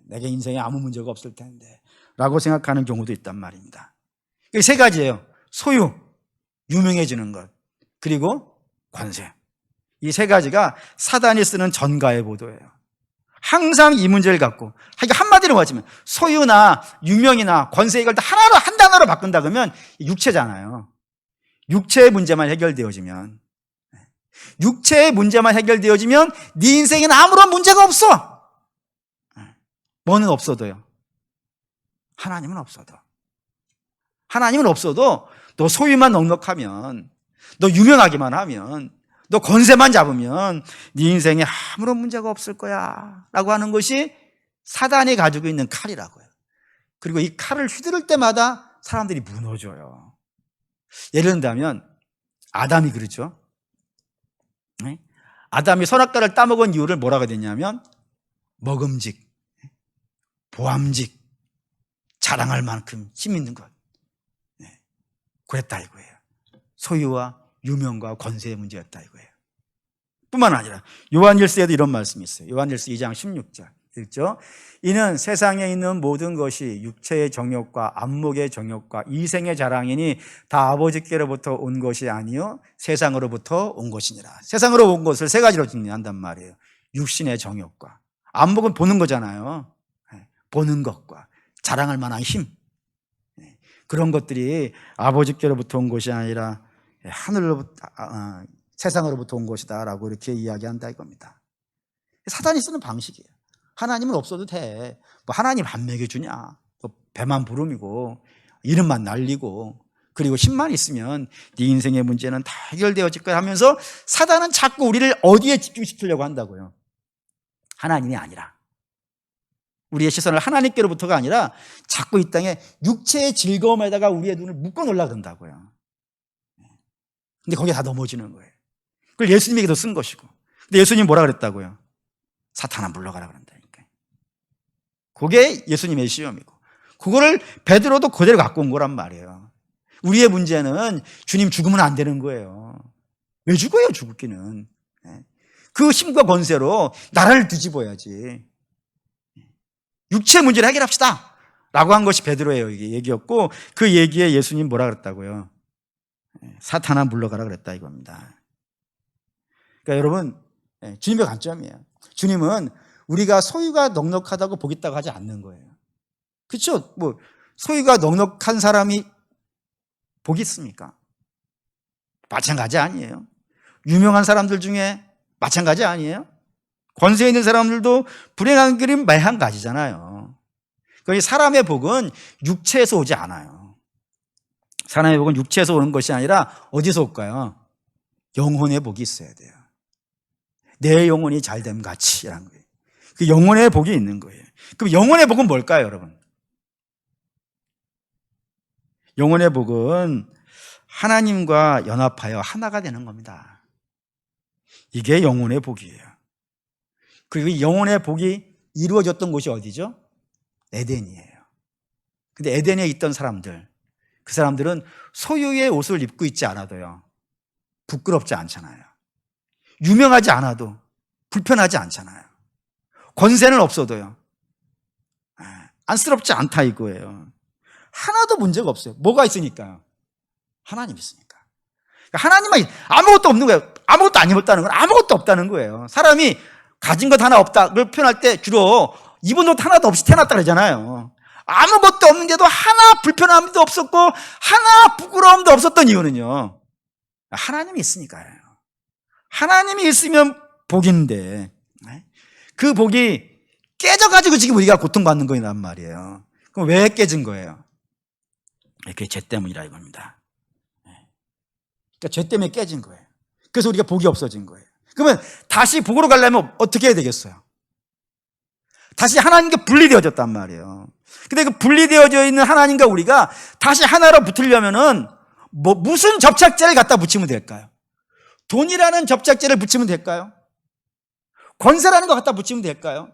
내게 인생에 아무 문제가 없을 텐데 라고 생각하는 경우도 있단 말입니다. 이 세 가지예요. 소유, 유명해지는 것, 그리고 권세. 이 세 가지가 사단이 쓰는 전가의 보도예요. 항상 이 문제를 갖고, 한마디로 말하면 소유나 유명이나 권세, 이걸 다 하나로, 한 단어로 바꾼다 그러면 육체잖아요. 육체의 문제만 해결되어지면 네 인생에는 아무런 문제가 없어. 뭐는 없어도요? 하나님은 없어도 너 소유만 넉넉하면, 너 유명하기만 하면, 너 권세만 잡으면 네 인생에 아무런 문제가 없을 거야 라고 하는 것이 사단이 가지고 있는 칼이라고요. 그리고 이 칼을 휘두를 때마다 사람들이 무너져요. 예를 든다면 아담이 그렇죠. 아담이 선악과를 따먹은 이유를 뭐라고 됐냐면 먹음직, 보암직, 자랑할 만큼 힘 있는 것, 그랬다 이거예요. 소유와 유명과 권세의 문제였다 이거예요. 뿐만 아니라 요한일서에도 이런 말씀이 있어요. 요한일서 2장 16절 읽죠. 이는 세상에 있는 모든 것이 육체의 정욕과 안목의 정욕과 이생의 자랑이니 다 아버지께로부터 온 것이 아니요 세상으로부터 온 것이니라. 세상으로 온 것을 세 가지로 정리한단 말이에요. 육신의 정욕과, 안목은 보는 거잖아요. 보는 것과 자랑할 만한 힘, 그런 것들이 아버지께로부터 온 것이 아니라 하늘로부터, 세상으로부터 온 것이다 라고 이렇게 이야기한다 이겁니다. 사단이 쓰는 방식이에요. 하나님은 없어도 돼. 뭐 하나님 안 먹여주냐, 뭐 배만 부름이고 이름만 날리고 그리고 힘만 있으면 네 인생의 문제는 다 해결되어질 거야 하면서 사단은 자꾸 우리를 어디에 집중시키려고 한다고요? 하나님이 아니라. 우리의 시선을 하나님께로부터가 아니라 자꾸 이 땅에 육체의 즐거움에다가 우리의 눈을 묶어 놓으려고 한다고요. 근데 거기에 다 넘어지는 거예요. 그걸 예수님에게도 쓴 것이고. 근데 예수님이 뭐라 그랬다고요? 사탄아 물러가라 그런다니까. 그게 예수님의 시험이고, 그거를 베드로도 그대로 갖고 온 거란 말이에요. 우리의 문제는 주님 죽으면 안 되는 거예요. 왜 죽어요, 죽기는. 그 힘과 권세로 나라를 뒤집어야지. 육체 문제를 해결합시다 라고 한 것이 베드로의 얘기였고, 그 얘기에 예수님 뭐라 그랬다고요? 사탄아 물러가라 그랬다 이겁니다. 그러니까 여러분, 주님의 관점이에요. 주님은 우리가 소유가 넉넉하다고 복있다고 하지 않는 거예요. 그렇죠? 뭐 소유가 넉넉한 사람이 복이 있습니까? 마찬가지 아니에요. 유명한 사람들 중에 마찬가지 아니에요. 권세 있는 사람들도 불행한 길은 마찬가지잖아요. 그러니 사람의 복은 육체에서 오지 않아요. 사람의 복은 육체에서 오는 것이 아니라 어디서 올까요? 영혼의 복이 있어야 돼요. 내 영혼이 잘됨 같이라는 거예요. 그 영혼의 복이 있는 거예요. 그럼 영혼의 복은 뭘까요, 여러분? 영혼의 복은 하나님과 연합하여 하나가 되는 겁니다. 이게 영혼의 복이에요. 그리고 영혼의 복이 이루어졌던 곳이 어디죠? 에덴이에요. 근데 에덴에 있던 사람들, 그 사람들은 소유의 옷을 입고 있지 않아도요, 부끄럽지 않잖아요. 유명하지 않아도 불편하지 않잖아요. 권세는 없어도요, 안쓰럽지 않다 이거예요. 하나도 문제가 없어요. 뭐가 있으니까요? 하나님 있으니까. 하나님만 아무것도 없는 거예요. 아무것도 안 입었다는 건 아무것도 없다는 거예요. 사람이 가진 것 하나 없다를 표현할 때 주로 입은 옷 하나도 없이 태어났다 그러잖아요. 아무것도 없는데도 하나 불편함도 없었고 하나 부끄러움도 없었던 이유는요, 하나님이 있으니까요. 하나님이 있으면 복인데 그 복이 깨져가지고 지금 우리가 고통받는 거란 말이에요. 그럼 왜 깨진 거예요? 그게 죄 때문이라 이겁니다. 그러니까 죄 때문에 깨진 거예요. 그래서 우리가 복이 없어진 거예요. 그러면 다시 복으로 가려면 어떻게 해야 되겠어요? 다시 하나님께 분리되어졌단 말이에요. 근데 그 분리되어져 있는 하나님과 우리가 다시 하나로 붙으려면은 무슨 접착제를 갖다 붙이면 될까요? 돈이라는 접착제를 붙이면 될까요? 권세라는 거 갖다 붙이면 될까요?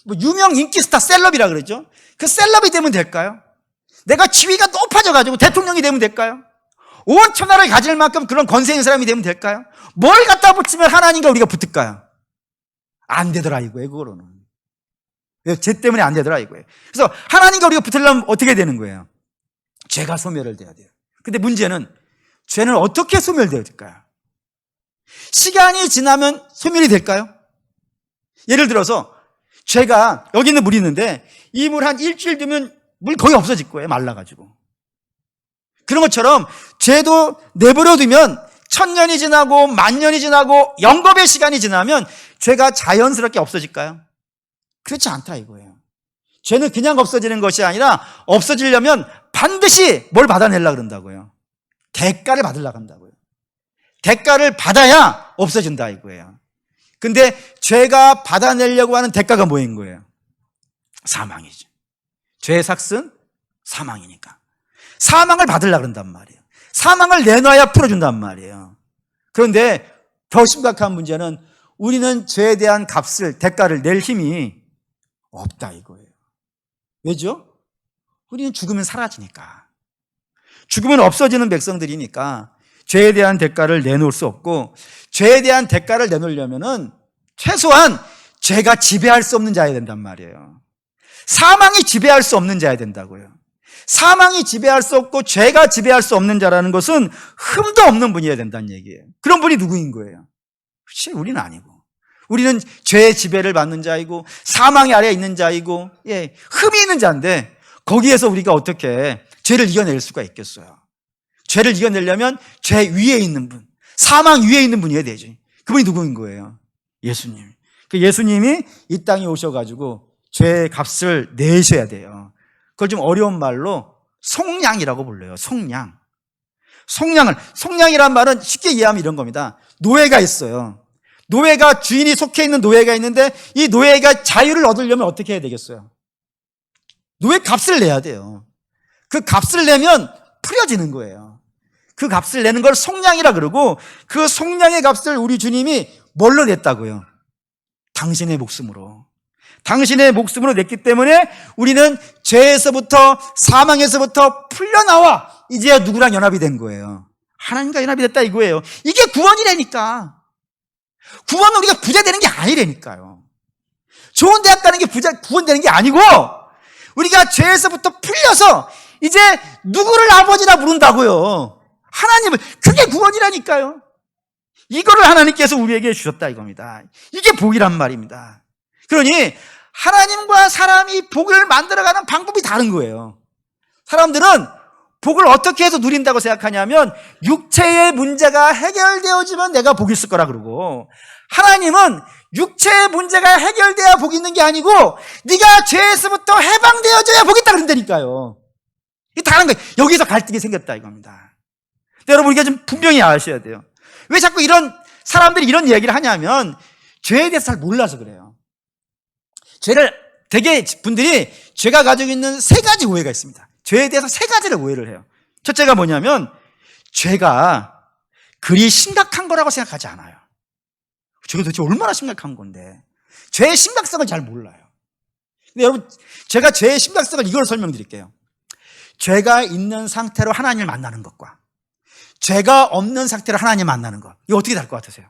뭐 유명 인기 스타 셀럽이라 그러죠? 그 셀럽이 되면 될까요? 내가 지위가 높아져가지고 대통령이 되면 될까요? 온 천하를 가질 만큼 그런 권세 있는 사람이 되면 될까요? 뭘 갖다 붙이면 하나님과 우리가 붙을까요? 안 되더라 이거예요. 그거로는 죄 때문에 안 되더라 이거예요. 그래서 하나님과 우리가 붙으려면 어떻게 되는 거예요? 죄가 소멸을 돼야 돼요. 근데 문제는 죄는 어떻게 소멸되어질까요? 시간이 지나면 소멸이 될까요? 예를 들어서 죄가, 여기 있는 물이 있는데 이 물 한 일주일 되면 물 거의 없어질 거예요. 말라가지고. 그런 것처럼 죄도 내버려두면 1000년이 지나고 10,000년이 지나고 영겁의 시간이 지나면 죄가 자연스럽게 없어질까요? 그렇지 않다 이거예요. 죄는 그냥 없어지는 것이 아니라 없어지려면 반드시 뭘 받아내려고 그런다고요. 대가를 받으려고 한다고요. 대가를 받아야 없어진다 이거예요. 근데 죄가 받아내려고 하는 대가가 뭐인 거예요? 사망이죠. 죄의 삭은 사망이니까. 사망을 받으려고 그런단 말이에요. 사망을 내놔야 풀어준단 말이에요. 그런데 더 심각한 문제는 우리는 죄에 대한 값을, 대가를 낼 힘이 없다 이거예요. 왜죠? 우리는 죽으면 사라지니까. 죽으면 없어지는 백성들이니까 죄에 대한 대가를 내놓을 수 없고, 죄에 대한 대가를 내놓으려면은 최소한 죄가 지배할 수 없는 자여야 된단 말이에요. 사망이 지배할 수 없는 자여야 된다고요. 사망이 지배할 수 없고 죄가 지배할 수 없는 자라는 것은 흠도 없는 분이어야 된다는 얘기예요. 그런 분이 누구인 거예요? 그렇지, 우리는 아니고. 우리는 죄의 지배를 받는 자이고 사망의 아래에 있는 자이고, 흠이 있는 자인데 거기에서 우리가 어떻게 죄를 이겨낼 수가 있겠어요? 죄를 이겨내려면 죄 위에 있는 분, 사망 위에 있는 분이어야 되지. 그분이 누구인 거예요? 예수님. 그 예수님이 이 땅에 오셔가지고 죄의 값을 내셔야 돼요. 그걸 좀 어려운 말로 속량이라고 불러요. 속량. 속량이란 말은 쉽게 이해하면 이런 겁니다. 노예가 있어요. 노예가, 주인이 속해 있는 노예가 있는데 이 노예가 자유를 얻으려면 어떻게 해야 되겠어요? 노예 값을 내야 돼요. 그 값을 내면 풀려지는 거예요. 그 값을 내는 걸 속량이라 그러고, 그 속량의 값을 우리 주님이 뭘로 냈다고요? 당신의 목숨으로. 당신의 목숨으로 냈기 때문에 우리는 죄에서부터, 사망에서부터 풀려나와 이제야 누구랑 연합이 된 거예요? 하나님과 연합이 됐다 이거예요. 이게 구원이라니까. 구원은 우리가 부자 되는 게 아니라니까요. 좋은 대학 가는 게 구원 되는 게 아니고, 우리가 죄에서부터 풀려서 이제 누구를 아버지라 부른다고요? 하나님을. 그게 구원이라니까요. 이거를 하나님께서 우리에게 주셨다 이겁니다. 이게 복이란 말입니다. 그러니 하나님과 사람이 복을 만들어가는 방법이 다른 거예요. 사람들은 복을 어떻게 해서 누린다고 생각하냐면, 육체의 문제가 해결되어지면 내가 복이 있을 거라 그러고, 하나님은 육체의 문제가 해결돼야 복이 있는 게 아니고 네가 죄에서부터 해방되어져야 복이 있다 그런다니까요. 이게 다른 거예요. 여기서 갈등이 생겼다 이겁니다. 여러분, 우리가 좀 분명히 아셔야 돼요. 왜 자꾸 이런 사람들이 이런 이야기를 하냐면, 죄에 대해서 잘 몰라서 그래요. 되게 분들이 죄가 가지고 있는 세 가지 오해가 있습니다. 죄에 대해서 세 가지를 오해를 해요. 첫째가 뭐냐면, 죄가 그리 심각한 거라고 생각하지 않아요. 죄가 도대체 얼마나 심각한 건데, 죄의 심각성을 잘 몰라요. 근데 여러분, 제가 죄의 심각성을 이걸 설명드릴게요. 죄가 있는 상태로 하나님을 만나는 것과 죄가 없는 상태로 하나님 만나는 것, 이거 어떻게 다를 것 같으세요?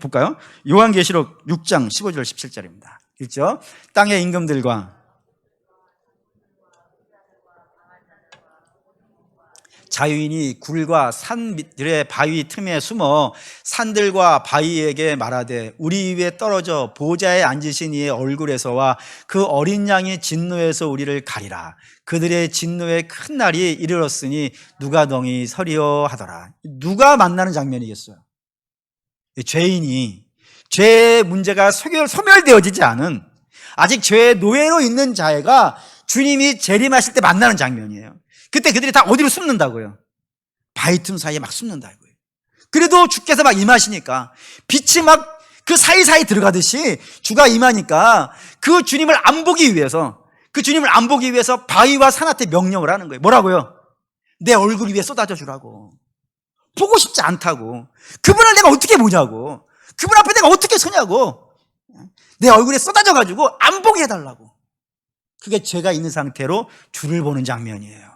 볼까요? 요한계시록 6장 15절 17절입니다. 읽죠? 땅의 임금들과 자유인이 굴과 산들의 바위 틈에 숨어 산들과 바위에게 말하되, 우리 위에 떨어져 보좌에 앉으신 이의 얼굴에서와 그 어린 양의 진노에서 우리를 가리라. 그들의 진노의 큰 날이 이르렀으니 누가 너희 서리요 하더라. 누가 만나는 장면이겠어요? 죄인이, 죄의 문제가 소멸되어지지 않은, 아직 죄의 노예로 있는 자가 주님이 재림하실 때 만나는 장면이에요. 그때 그들이 다 어디로 숨는다고요? 바위 틈 사이에 막 숨는다고요. 그래도 주께서 막 임하시니까, 빛이 막 그 사이사이 들어가듯이 주가 임하니까 그 주님을 안 보기 위해서, 바위와 산한테 명령을 하는 거예요. 뭐라고요? 내 얼굴 위에 쏟아져 주라고. 보고 싶지 않다고. 그분을 내가 어떻게 보냐고. 그분 앞에 내가 어떻게 서냐고. 내 얼굴에 쏟아져가지고 안 보게 해달라고. 그게 죄가 있는 상태로 주를 보는 장면이에요.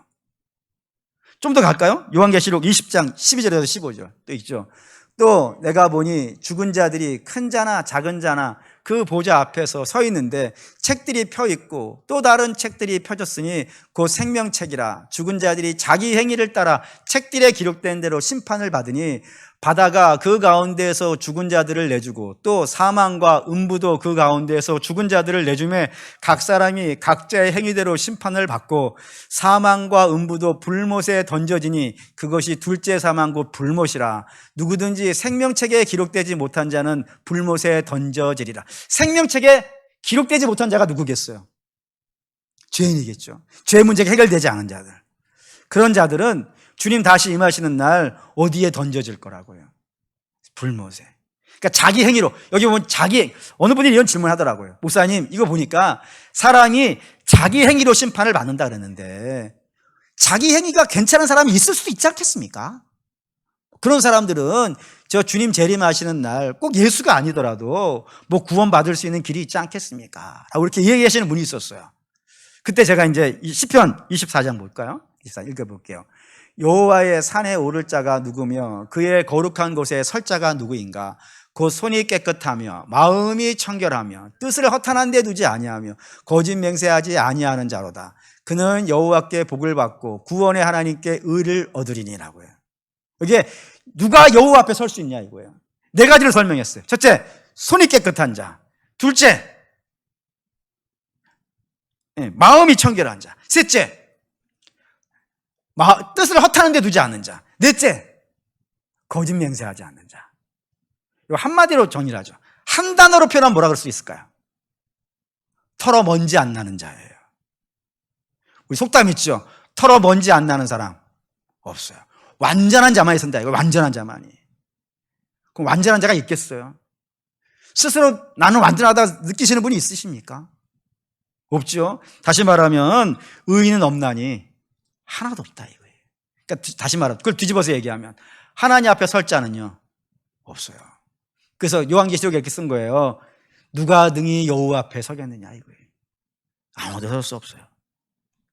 좀 더 갈까요? 요한계시록 20장 12절에서 15절 또 있죠. 또 내가 보니 죽은 자들이 큰 자나 작은 자나 그 보좌 앞에서 서 있는데 책들이 펴 있고 또 다른 책들이 펴졌으니 곧 생명책이라. 죽은 자들이 자기 행위를 따라 책들에 기록된 대로 심판을 받으니 바다가 그 가운데에서 죽은 자들을 내주고 또 사망과 음부도 그 가운데에서 죽은 자들을 내주매 각 사람이 각자의 행위대로 심판을 받고 사망과 음부도 불못에 던져지니 그것이 둘째 사망 곧 불못이라. 누구든지 생명책에 기록되지 못한 자는 불못에 던져지리라. 생명책에 기록되지 못한 자가 누구겠어요? 죄인이겠죠. 죄 문제가 해결되지 않은 자들. 그런 자들은 주님 다시 임하시는 날 어디에 던져질 거라고요? 불못에. 그러니까 자기 행위로. 여기 보면 어느 분이 이런 질문을 하더라고요. 목사님, 이거 보니까 사람이 자기 행위로 심판을 받는다 그랬는데 자기 행위가 괜찮은 사람이 있을 수도 있지 않겠습니까? 그런 사람들은 저 주님 재림하시는 날 꼭 예수가 아니더라도 뭐 구원받을 수 있는 길이 있지 않겠습니까? 라고 이렇게 얘기하시는 분이 있었어요. 그때 제가 이제 시편 24장 볼까요? 24 읽어볼게요. 여호와의 산에 오를 자가 누구며 그의 거룩한 곳에 설 자가 누구인가? 곧 손이 깨끗하며 마음이 청결하며 뜻을 허탄한 데 두지 아니하며 거짓 맹세하지 아니하는 자로다. 그는 여호와께 복을 받고 구원의 하나님께 의를 얻으리니라고요. 이게 누가 여호와 앞에 설 수 있냐 이거예요. 네 가지를 설명했어요. 첫째, 손이 깨끗한 자. 둘째, 마음이 청결한 자. 셋째, 뜻을 허탄한 데 두지 않는 자. 넷째, 거짓 맹세하지 않는 자. 이거 한마디로 정의를 하죠. 한 단어로 표현하면 뭐라 그럴 수 있을까요? 털어 먼지 안 나는 자예요. 우리 속담 있죠. 털어 먼지 안 나는 사람 없어요. 완전한 자만이 선다 이거. 완전한 자만이. 그럼 완전한 자가 있겠어요? 스스로 나는 완전하다 느끼시는 분이 있으십니까? 없죠. 다시 말하면 의인은 없나니 하나도 없다 이거예요. 그러니까 다시 말하면 그걸 뒤집어서 얘기하면 하나님 앞에 설 자는요 없어요. 그래서 요한계시록에 이렇게 쓴 거예요. 누가 능히 여호와 앞에 서겠느냐 이거예요. 아무도 설 수 없어요.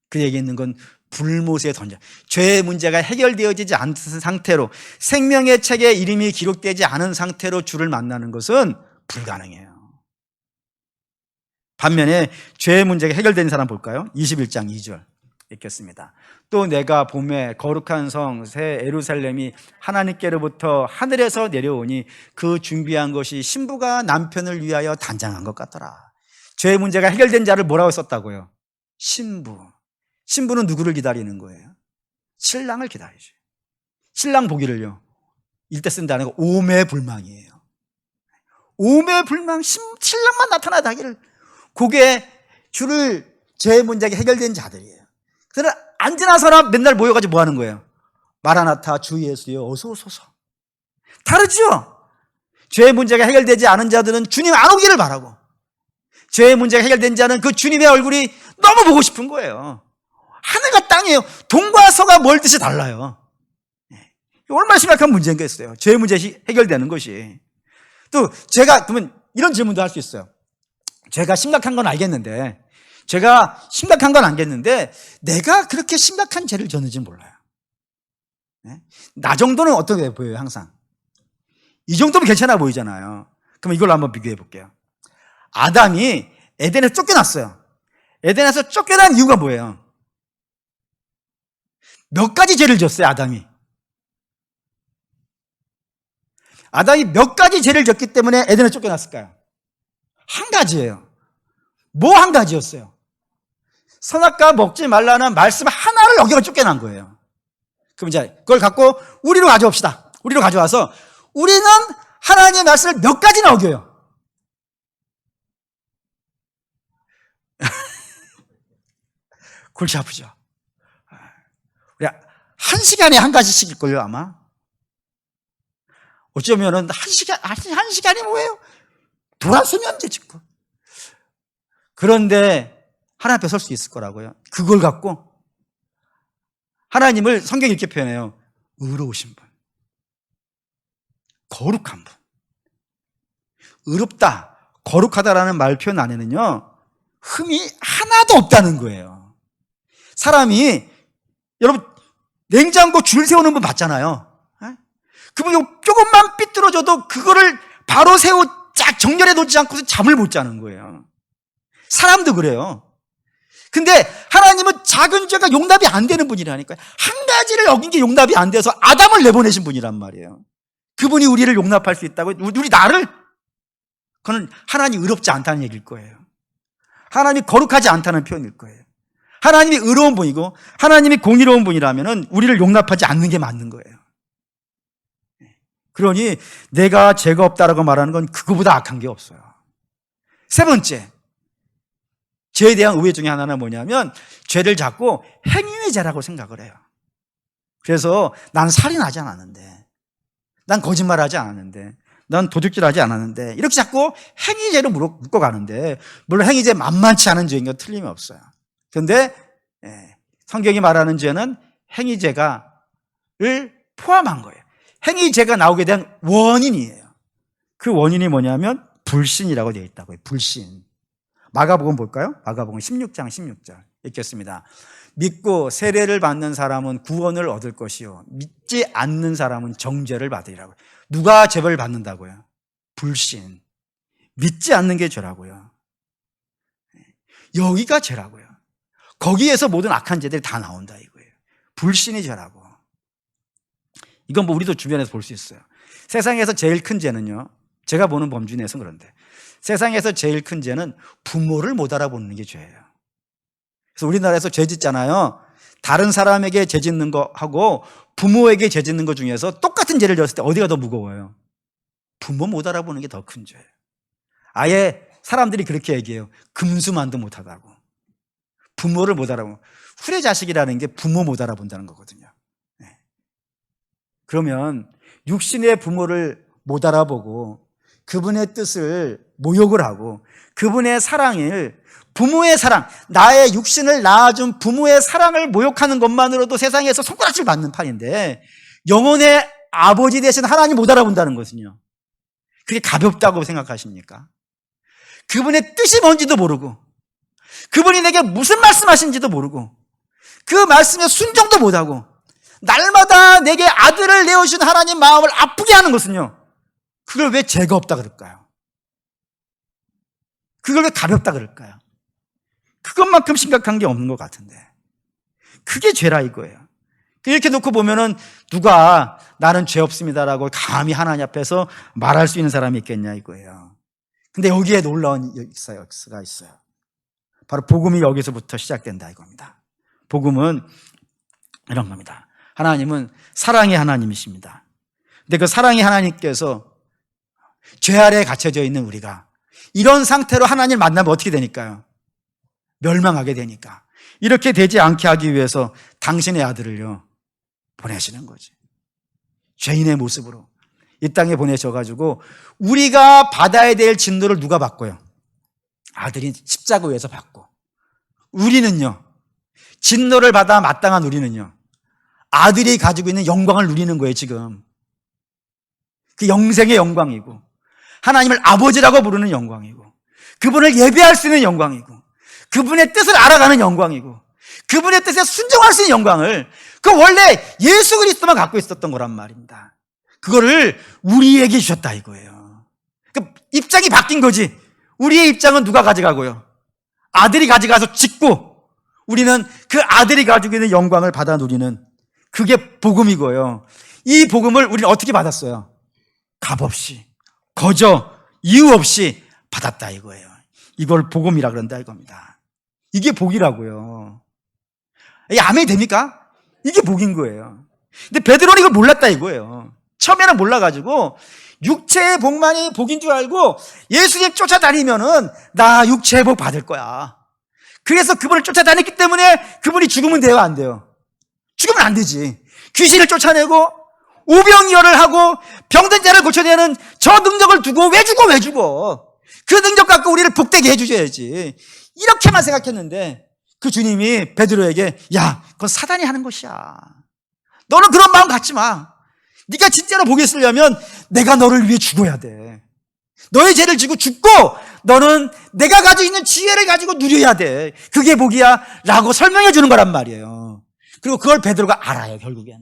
그 얘기 있는 건 불못에 던져. 죄의 문제가 해결되어지지 않은 상태로 생명의 책에 이름이 기록되지 않은 상태로 주를 만나는 것은 불가능해요. 반면에 죄의 문제가 해결된 사람 볼까요? 21장 2절 읽겠습니다. 또 내가 봄에 거룩한 성 새 예루살렘이 하나님께로부터 하늘에서 내려오니 그 준비한 것이 신부가 남편을 위하여 단장한 것 같더라. 죄의 문제가 해결된 자를 뭐라고 썼다고요? 신부. 신부는 누구를 기다리는 거예요? 신랑을 기다리죠. 신랑 보기를요 일대 쓴다는 거 오매불망이에요. 오매불망 신랑만 나타나다기를. 그게 주를 죄의 문제가 해결된 자들이에요. 그러나 안 지난 사람 맨날 모여가지고 뭐 하는 거예요? 마라나타 주 예수여 어서 오소서. 다르죠? 죄의 문제가 해결되지 않은 자들은 주님 안 오기를 바라고, 죄의 문제가 해결된 자는 그 주님의 얼굴이 너무 보고 싶은 거예요. 하늘과 땅이에요. 동과 서가 멀듯이 달라요. 얼마나 심각한 문제인겠어요. 죄의 문제 해결되는 것이. 또 제가 그러면 이런 질문도 할 수 있어요. 제가 심각한 건 알겠는데 내가 그렇게 심각한 죄를 졌는지는 몰라요. 나 정도는 어떻게 보여요? 항상 이 정도면 괜찮아 보이잖아요. 그럼 이걸로 한번 비교해 볼게요. 아담이 에덴에서 쫓겨났어요. 에덴에서 쫓겨난 이유가 뭐예요? 몇 가지 죄를 졌어요, 아담이. 아담이 몇 가지 죄를 졌기 때문에 에덴에 쫓겨났을까요? 한 가지예요. 뭐 한 가지였어요? 선악과 먹지 말라는 말씀 하나를 어기고 쫓겨난 거예요. 그럼 이제 그걸 갖고 우리로 가져옵시다. 우리로 가져와서 우리는 하나님의 말씀을 몇 가지나 어겨요? 골치 아프죠? 우리 한 시간에 한 가지씩일걸요, 아마? 어쩌면은 한 시간이 뭐예요? 돌아서면 되지. 그런데 하나님 앞에 설 수 있을 거라고요. 그걸 갖고 하나님을 성경이 이렇게 표현해요. 의로우신 분, 거룩한 분. 의롭다, 거룩하다라는 말 표현 안에는요 흠이 하나도 없다는 거예요. 사람이 여러분 냉장고 줄 세우는 분 봤잖아요. 그분이 조금만 삐뚤어져도 그거를 바로 세워 쫙 정렬해 놓지 않고서 잠을 못 자는 거예요. 사람도 그래요. 근데 하나님은 작은 죄가 용납이 안 되는 분이라니까요. 한 가지를 어긴 게 용납이 안 돼서 아담을 내보내신 분이란 말이에요. 그분이 우리를 용납할 수 있다고? 우리 나를? 그건 하나님이 의롭지 않다는 얘기일 거예요. 하나님이 거룩하지 않다는 표현일 거예요. 하나님이 의로운 분이고 하나님이 공의로운 분이라면 우리를 용납하지 않는 게 맞는 거예요. 그러니 내가 죄가 없다라고 말하는 건 그거보다 악한 게 없어요. 세 번째, 죄에 대한 오해 중에 하나는 뭐냐면 죄를 자꾸 행위의 죄라고 생각을 해요. 그래서 난 살인하지 않았는데, 난 거짓말하지 않았는데, 난 도둑질하지 않았는데 이렇게 자꾸 행위죄로 묶어가는데, 물론 행위죄 만만치 않은 죄인 건 틀림없어요. 그런데 성경이 말하는 죄는 행위죄를 포함한 거예요. 행위죄가 나오게 된 원인이에요. 그 원인이 뭐냐면 불신이라고 되어 있다고요. 불신. 마가복음 볼까요? 마가복음 16장 16절 읽겠습니다. 믿고 세례를 받는 사람은 구원을 얻을 것이요 믿지 않는 사람은 정죄를 받으리라고요. 누가 죄를 받는다고요? 불신. 믿지 않는 게 죄라고요. 여기가 죄라고요. 거기에서 모든 악한 죄들이 다 나온다 이거예요. 불신이 죄라고. 이건 뭐 우리도 주변에서 볼 수 있어요. 세상에서 제일 큰 죄는요, 제가 보는 범주 내에서 그런데 세상에서 제일 큰 죄는 부모를 못 알아보는 게 죄예요. 그래서 우리나라에서 죄 짓잖아요. 다른 사람에게 죄 짓는 거하고 부모에게 죄 짓는 거 중에서 똑같은 죄를 졌을 때 어디가 더 무거워요? 부모 못 알아보는 게 더 큰 죄예요. 아예 사람들이 그렇게 얘기해요. 금수만도 못하다고. 부모를 못 알아보고. 후레자식이라는 게 부모 못 알아본다는 거거든요. 그러면 육신의 부모를 못 알아보고 그분의 뜻을 모욕을 하고 그분의 사랑을, 부모의 사랑, 나의 육신을 낳아준 부모의 사랑을 모욕하는 것만으로도 세상에서 손가락질 받는 판인데, 영혼의 아버지 되신 하나님 못 알아본다는 것은요, 그게 가볍다고 생각하십니까? 그분의 뜻이 뭔지도 모르고, 그분이 내게 무슨 말씀하신지도 모르고, 그 말씀에 순종도 못하고, 날마다 내게 아들을 내어주신 하나님 마음을 아프게 하는 것은요, 그걸 왜 죄가 없다 그럴까요? 그걸 왜 가볍다 그럴까요? 그것만큼 심각한 게 없는 것 같은데, 그게 죄라 이거예요. 이렇게 놓고 보면은 누가 나는 죄 없습니다라고 감히 하나님 앞에서 말할 수 있는 사람이 있겠냐 이거예요. 근데 여기에 놀라운 역사가 있어요. 바로 복음이 여기서부터 시작된다 이겁니다. 복음은 이런 겁니다. 하나님은 사랑의 하나님이십니다. 근데 그 사랑의 하나님께서 죄 아래에 갇혀져 있는 우리가 이런 상태로 하나님을 만나면 어떻게 되니까요? 멸망하게 되니까. 이렇게 되지 않게 하기 위해서 당신의 아들을요, 보내시는 거지. 죄인의 모습으로 이 땅에 보내셔가지고 우리가 받아야 될 진노를 누가 받고요? 아들이 십자가 위에서 받고, 우리는요, 진노를 받아 마땅한 우리는요, 아들이 가지고 있는 영광을 누리는 거예요. 지금 그 영생의 영광이고, 하나님을 아버지라고 부르는 영광이고, 그분을 예배할 수 있는 영광이고, 그분의 뜻을 알아가는 영광이고, 그분의 뜻에 순종할 수 있는 영광을, 그 원래 예수 그리스도만 갖고 있었던 거란 말입니다. 그거를 우리에게 주셨다 이거예요. 그 입장이 바뀐 거지. 우리의 입장은 누가 가져가고요? 아들이 가져가서 짓고, 우리는 그 아들이 가지고 있는 영광을 받아 누리는, 그게 복음이고요. 이 복음을 우리는 어떻게 받았어요? 값없이, 거저, 이유 없이 받았다 이거예요. 이걸 복음이라 그런다 이겁니다. 이게 복이라고요. 이게 아멘이 됩니까? 이게 복인 거예요. 근데 베드로는 이걸 몰랐다 이거예요. 처음에는 몰라가지고 육체의 복만이 복인 줄 알고 예수님 쫓아다니면은 나 육체의 복 받을 거야. 그래서 그분을 쫓아다녔기 때문에 그분이 죽으면 돼요, 안 돼요? 죽으면 안 되지. 귀신을 쫓아내고 오병이어를 하고 병든 자를 고쳐내는 저 능력을 두고 왜 죽어? 그 능력 갖고 우리를 복되게 해주셔야지. 이렇게만 생각했는데 그 주님이 베드로에게, 야, 그건 사단이 하는 것이야. 너는 그런 마음 갖지 마. 네가 진짜로 복이 있으려면 내가 너를 위해 죽어야 돼. 너의 죄를 지고 죽고 너는 내가 가지고 있는 지혜를 가지고 누려야 돼. 그게 복이야 라고 설명해 주는 거란 말이에요. 그리고 그걸 베드로가 알아요. 결국에는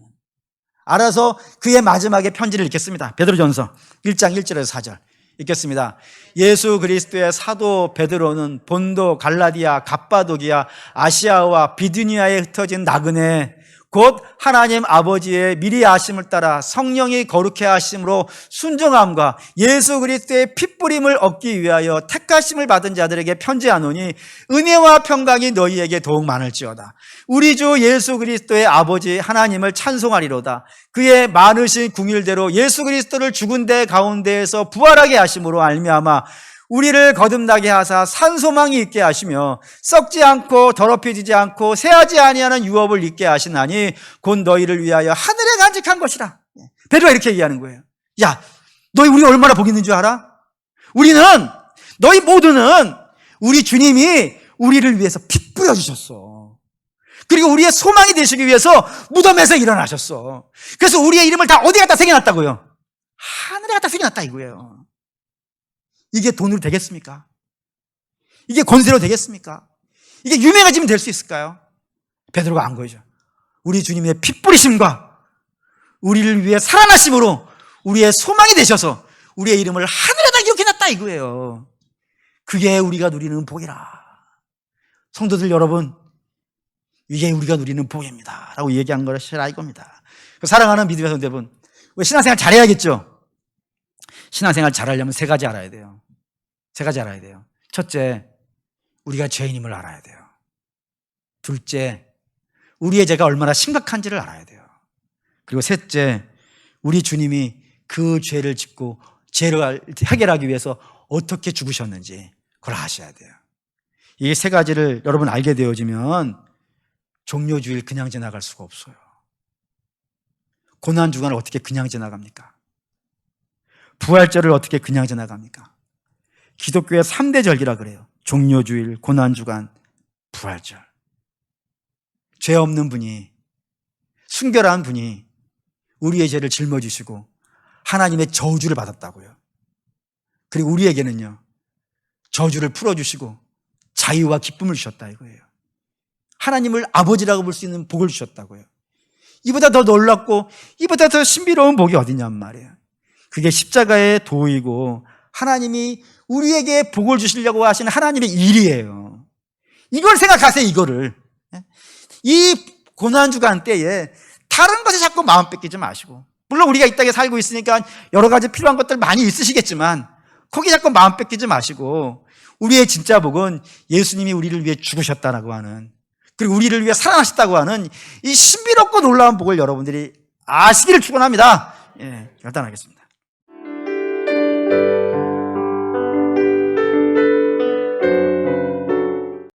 알아서 그의 마지막에 편지를 읽겠습니다. 베드로전서 1장 1절에서 4절 읽겠습니다. 예수 그리스도의 사도 베드로는 본도, 갈라디아, 갑바도기아, 아시아와 비두니아에 흩어진 나그네, 곧 하나님 아버지의 미리 아심을 따라 성령이 거룩해 하심으로 순종함과 예수 그리스도의 핏부림을 얻기 위하여 택하심을 받은 자들에게 편지하노니 은혜와 평강이 너희에게 더욱 많을지어다. 우리 주 예수 그리스도의 아버지 하나님을 찬송하리로다. 그의 많으신 궁일대로 예수 그리스도를 죽은 데 가운데에서 부활하게 하심으로 알미암아 우리를 거듭나게 하사 산소망이 있게 하시며 썩지 않고 더럽혀지지 않고 새하지 아니하는 유업을 있게 하시나니 곧 너희를 위하여 하늘에 간직한 것이라. 베드로가 이렇게 얘기하는 거예요. 야, 너희 우리 얼마나 복 있는 줄 알아? 우리는, 너희 모두는 우리 주님이 우리를 위해서 피 뿌려주셨어. 그리고 우리의 소망이 되시기 위해서 무덤에서 일어나셨어. 그래서 우리의 이름을 다 어디 갖다 새겨놨다고요? 하늘에 갖다 새겨놨다 이거예요. 이게 돈으로 되겠습니까? 이게 권세로 되겠습니까? 이게 유명해지면 될 수 있을까요? 베드로가 안 거죠. 우리 주님의 피 뿌리심과 우리를 위해 살아나심으로 우리의 소망이 되셔서 우리의 이름을 하늘에다 기록해놨다 이거예요. 그게 우리가 누리는 복이라. 성도들 여러분, 이게 우리가 누리는 복입니다 라고 얘기한 것이라 이겁니다. 사랑하는 믿음의 성도 여러분, 신앙생활 잘해야겠죠? 신앙생활 잘하려면 세 가지 알아야 돼요. 세 가지 알아야 돼요. 첫째, 우리가 죄인임을 알아야 돼요. 둘째, 우리의 죄가 얼마나 심각한지를 알아야 돼요. 그리고 셋째, 우리 주님이 그 죄를 짚고 죄를 해결하기 위해서 어떻게 죽으셨는지 그걸 아셔야 돼요. 이 세 가지를 여러분 알게 되어지면 종료주일 그냥 지나갈 수가 없어요. 고난주간을 어떻게 그냥 지나갑니까? 부활절을 어떻게 그냥 지나갑니까? 기독교의 3대 절기라 그래요. 종료주일, 고난주간, 부활절. 죄 없는 분이, 순결한 분이 우리의 죄를 짊어지시고 하나님의 저주를 받았다고요. 그리고 우리에게는요, 저주를 풀어주시고 자유와 기쁨을 주셨다 이거예요. 하나님을 아버지라고 볼 수 있는 복을 주셨다고요. 이보다 더 놀랍고 이보다 더 신비로운 복이 어디냔 말이에요. 그게 십자가의 도이고 하나님이 우리에게 복을 주시려고 하시는 하나님의 일이에요. 이걸 생각하세요. 이거를. 이 고난주간 때에 다른 것에 자꾸 마음 뺏기지 마시고, 물론 우리가 이 땅에 살고 있으니까 여러 가지 필요한 것들 많이 있으시겠지만 거기에 자꾸 마음 뺏기지 마시고, 우리의 진짜 복은 예수님이 우리를 위해 죽으셨다라고 하는, 그리고 우리를 위해 살아나셨다고 하는 이 신비롭고 놀라운 복을 여러분들이 아시기를 축원합니다. 예, 결단하겠습니다.